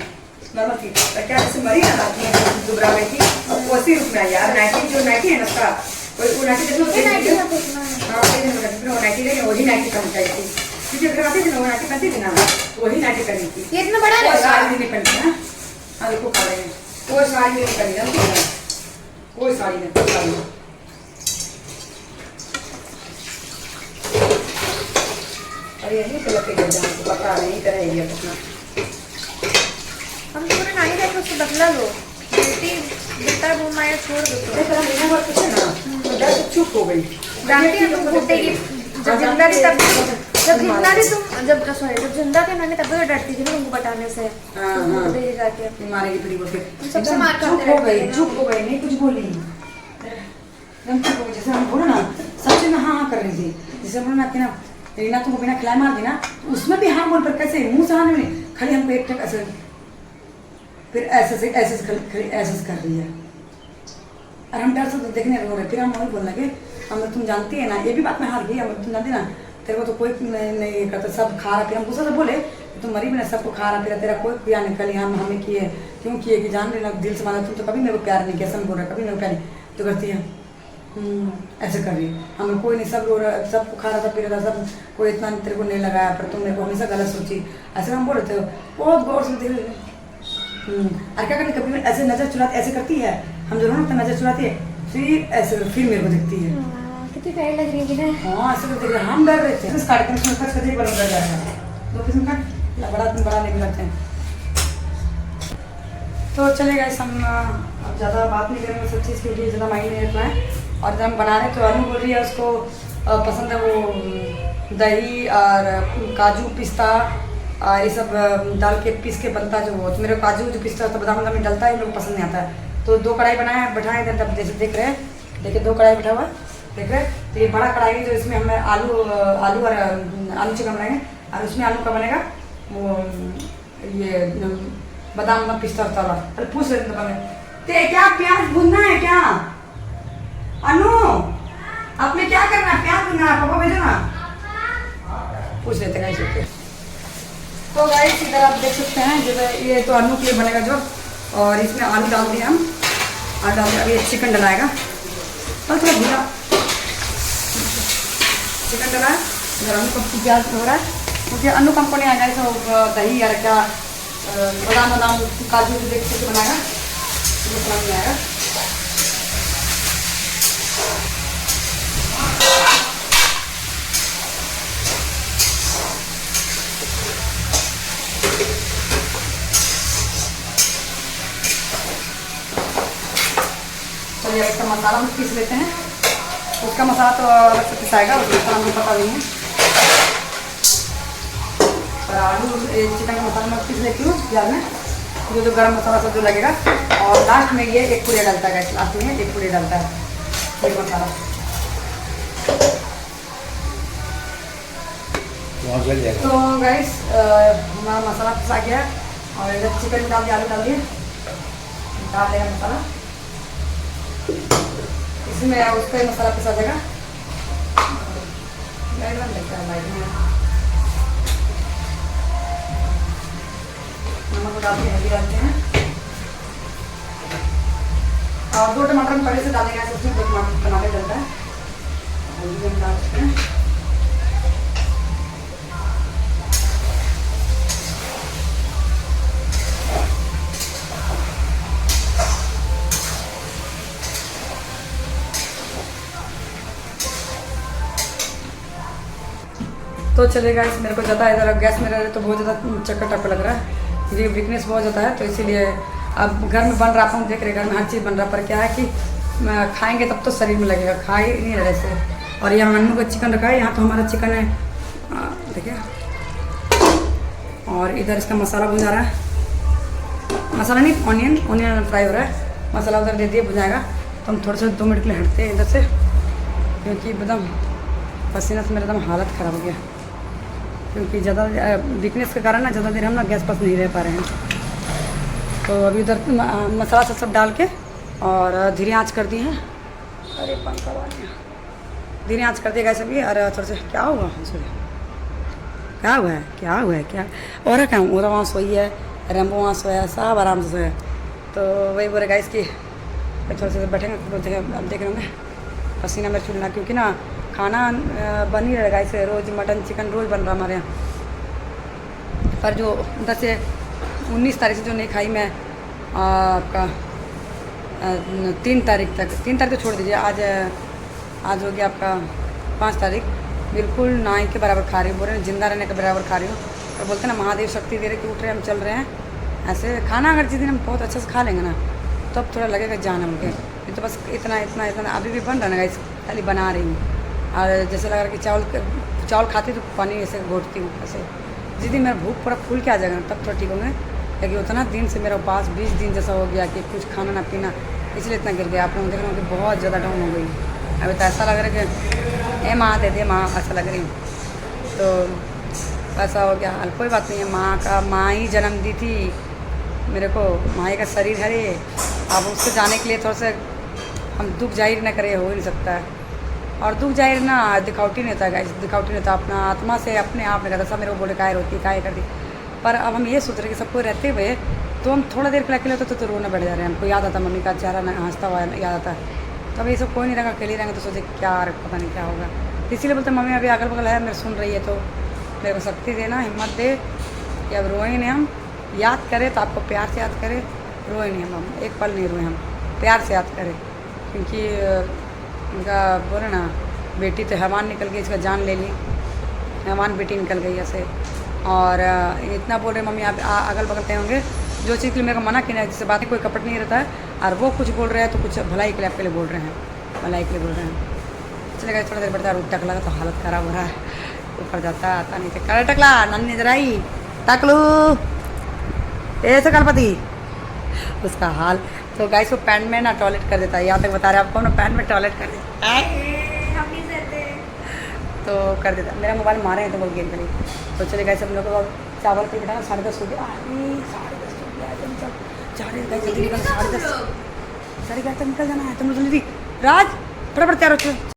नॉर्मल थी। तो क्या जैसे मरी ना रात में दुबरा गई थी, और उसी रूप में आई यार। नाइटी जो नाइटी है ना उसका, वो नाइटी देखो ये नाइटी फिर का फेंकना है। वो नाइटी नहीं, वही नाइटी पहन चाहिए थी, क्योंकि अगर आती थी ना वो नाइटी पहनती थी ना, वही नाइटी पहनी थी। ये इतना बड़ा वो रहेगा। साड़ी भी नहीं पहनती ना। हाँ देखो खा रहे हैं, वो साड़ी भी नहीं पहनी ना, वो साड़ी नहीं। अरे यही तो लगे गए जहाँ को पता नहीं तरह एरिया अपना। हम पूरे नानी जाके उसको बदला लो, बेटी बेटा घुमाया छोड़ दो तो। तरह महीना भर कुछ है ना, तो डर से चुप हो गई। जानती है तुम घुटेगी, जब जिंदा थी तब, जब जिंदा थी तुम, जब सॉरी जब जिंदा थे मैंने तब भी डरती थी ना उनको बताने से। हाँ, हाँ। घुटेगी जाके। मारेगी फिर वो फिर सबसे एकदम मार खाते चुप हो रहते गई, हैं ना। चुप हो गई, नहीं कुछ बोली एकदम चुप हो गई। जैसे हम बोलो ना सच में हाँ हाँ कर रही थी, जैसे बोलो ना कि ना रीना तुमको बिना खिलाए मार दी ना, तो उसमें भी हाँ बोल पर कैसे मुंह से हाँ नहीं, खाली हमको एक टक ऐसे, फिर ऐसे कर रही है। और हम डर से तो देखने लगे, फिर हम वही बोलने लगे, हम तुम जानती है ना, ये भी बात में हार गई, हम तुम जानती ना तेरे को तो कोई नहीं करता, सब खा रहा। फिर हम गुस्सा से बोले तुम मरी भी ना, सबको खा रहा, फिर तेरा कोई पिया निकल, हम हमें किए क्यों किए कि जान लेना दिल से माना, तुम तो कभी मेरे को प्यार नहीं किया, सब बोल रहा कभी मेरे को प्यार नहीं, तो करती है ऐसे कर रही है। हमें कोई नहीं, सब रो रहा, सबको खा रहा था, पी रहा था, सब कोई इतना तेरे को नहीं लगाया, पर तुम मेरे को हमेशा गलत सोची, ऐसे हम बोल रहे थे। बहुत गौर से देख रहे। और क्या करनी, कभी ऐसे नजर चुराती, ऐसे करती है, हम जो रोना नजर चुराती है, फिर ऐसे फिर मेरे को दिखती है। कितनी प्यारी लग रही है ना। हाँ ऐसे करते हम डर रहे थे, इस काट के उसमें कच कचरी बन जाएगा, दो किस्म का बड़ा लेके लगते हैं। तो चलेगा इस हम अब ज़्यादा बात नहीं करेंगे सब चीज़, क्योंकि ज़्यादा माइंड नहीं रखना है। और जब हम बना रहे तो अनु बोल रही है उसको पसंद है वो दही और काजू पिस्ता और ये सब डाल के पीस के बनता जो वो, तो मेरे काजू जो पिस्ता तो बादाम में डलता है, इन लोग को पसंद नहीं आता है। तो 2 कढ़ाई बनाए बैठाए इधर, तब जैसे देख रहे हैं, देखिए 2 कढ़ाई बैठा हुआ देख रहे हैं। तो ये बड़ा कढ़ाई जो इसमें हमें आलू और आलू चिकन बनाएंगे, और उसमें आलू का बनेगा वो ये बादाम का पिस्ता वाला। अरे पूछ रहे थे क्या प्याज भूनना है क्या अनु, आपने क्या करना है, प्याज भूनना है, पापा भेजो ना, पूछ लेते कैसे। तो गाइस इधर आप देख सकते हैं, जैसे ये तो अनु के लिए बनेगा जो, और इसमें आलू डाल दिए हम, आलू डाल दिया। अब ये चिकन डलाएगा, और थोड़ा भूना चिकन डला है, इधर अनु का प्याज हो रहा है, क्योंकि अनु का हमको नहीं आएगा ऐसा दही या क्या बादाम काजू को देख के बनाएगा, तो समझ नहीं आएगा। तो ये इसका मसाला हम पीस लेते हैं, उसका मसाला तो अलग से पिसाएगा, उसका हमको पता नहीं है। और आलू चिकन का मसाला मैं पीस लेती हूँ प्याज में, जो गरम मसाला सब जो लगेगा, और लास्ट में ये 1 पूरी डालता है, लास्ट में 1 पूरी डालता है ये मसाला। तो गाइस हमारा मसाला पिसा गया, और इधर चिकन डाल दिया, आलू डाल दिए, डाल देगा मसाला, इसमें उसका ही मसाला पिसा देगा। नमक डाल के हल्दी डालते हैं, और 2 टमाटर हम पहले से डालेंगे, उसमें 2 टमाटर टमाटर डलता है, हल्दी हम डाल सकते हैं। तो चलेगा इस, मेरे को ज़्यादा इधर गैस में रह रहे तो बहुत ज़्यादा चक्कर टक्कर लग रहा है, ये वीकनेस बहुत ज़्यादा है, तो इसीलिए अब घर में बन रहा हूँ, देख रहे घर में हर चीज़ बन रहा, पर क्या है कि खाएंगे तब तो शरीर में लगेगा, खा ही नहीं रहे से। और यहाँ अनु का चिकन रखा है, यहाँ तो हमारा चिकन है देखिए, और इधर इसका मसाला भुजा रहा है, मसाला नहीं ऑनियन फ्राई हो रहा है, मसाला उधर दे दिए भुजाएगा। तो हम थोड़े से 2 मिनट के लिए हटते हैं इधर से, क्योंकि एकदम पसीना से मेरा एकदम हालत ख़राब हो गया, क्योंकि ज़्यादा वीकनेस के कारण ना ज़्यादा देर हम ना गैस पास नहीं रह पा रहे हैं। तो अभी उधर मसाला सब डाल के और धीरे आंच कर दी है, अरे पंखा धीरे आंच कर दिया गैस अभी, और थोड़ा सा क्या होगा क्या हुआ है, क्या हुआ है, क्या और क्या वो वहाँ सोई है, रेम्बो वहाँ सोया, सब आराम से सोया। तो वही बोले गाइस कि थोड़ा सा बैठेंगे तो अब देख रहे होंगे पसीना मेरे छूटना, क्योंकि ना खाना बन ही रहा गाइस, रोज़ मटन चिकन रोज़ बन रहा हमारे यहाँ। पर जो 10 से 19 तारीख से जो नहीं खाई मैं आपका 3 तारीख तक, 3 तारीख तो छोड़ दीजिए, आज हो गया आपका 5 तारीख, बिल्कुल ना ही के बराबर खा रही हूँ, बोल रहे हैं जिंदा रहने के बराबर खा रही हूँ। और बोलते हैं ना महादेव शक्ति दे रहे कि उठ रहे हम चल रहे हैं। ऐसे खाना अगर जिस दिन हम बहुत अच्छे से खा लेंगे ना तब थोड़ा लगेगा जान हमके, ये तो बस इतना इतना इतना अभी भी बन रहा है ना गाइस, खाली बना रही हूँ। और जैसे लग रहा है कि चावल खाती तो पानी ऐसे घोटती हूँ ऐसे। जिस दिन मेरा भूख पूरा फूल के आ जाएगा ना तब थोड़ा ठीक होंगे, लेकिन उतना दिन से मेरा उपास 20 दिन जैसा हो गया कि कुछ खाना ना पीना, इसलिए इतना गिर गया। आप लोग देख रहे हो कि बहुत ज़्यादा डाउन हो गई। अभी तो ऐसा लग रहा है कि माँ दे दे माँ, ऐसा लग रही हूँ। तो ऐसा हो गया, कोई बात नहीं है, माँ ही जन्म दी थी मेरे को, माँ का शरीर है ये। अब उसको जाने के लिए थोड़ा सा हम दुख जाहिर न करें, हो ही नहीं सकता है। और दुख जाहिर ना दिखावटी नहीं होता गाइस, दिखावटी नहीं होता, अपना आत्मा से अपने आप नहीं करता। सब मेरे को बोले काय रोती काय करती, पर अब हम ये सोच रहे कि सबको रहते हुए तो हम थोड़ा देर के लिए अकेले होते तो रोना बैठ जा रहे हैं। हमको याद आता मम्मी का चेहरा हंसता हुआ याद आता है। तो अब ये सब कोई नहीं रहेगा, अकेले रहेंगे तो सोचे क्या पता नहीं क्या होगा। इसीलिए बोलते मम्मी अभी अगल बगल है, मेरे सुन रही है तो मेरे को शक्ति देना, हिम्मत दे कि अब रोए नहीं, हम याद करें तो आपको प्यार से याद करें, रोए नहीं हम एक पल नहीं रोए, हम प्यार से याद करें। क्योंकि उनका बोले ना बेटी तो हैवान निकल गई, इसका जान ले ली, हैवान बेटी निकल गई ऐसे। और इतना बोल रहे मम्मी आप अगल बगल कहीं होंगे जो चीज़ के लिए मेरे को मना किया जिससे बातें कोई कपट नहीं रहता है, और वो कुछ बोल रहे हैं तो कुछ भलाई के लिए आपके लिए बोल रहे हैं, भलाई के लिए बोल रहे हैं। चलेगा थोड़ा देर बढ़ता है, उठ टकला तो हालत ख़राब हो रहा है, ऊपर जाता आता नहीं थे। करे टकला नन्नी नजर आई टकलू ऐसे कलपति उसका हाल। तो गाइस वो पैंट में ना टॉयलेट कर देता है, यहाँ तक बता रहे आपको ना, पैंट में टॉयलेट कर देता है तो कर देता। मेरा मोबाइल मारे हैं तो वो गेम करी। तो चले गाइस हम लोग को चावल पे बिठाना 10:30 हो गया, 10:30 हो गया एकदम, साढ़े 11 तक निकल जाना है। तुम लोग जल्दी राज फटाफट तैयार हो।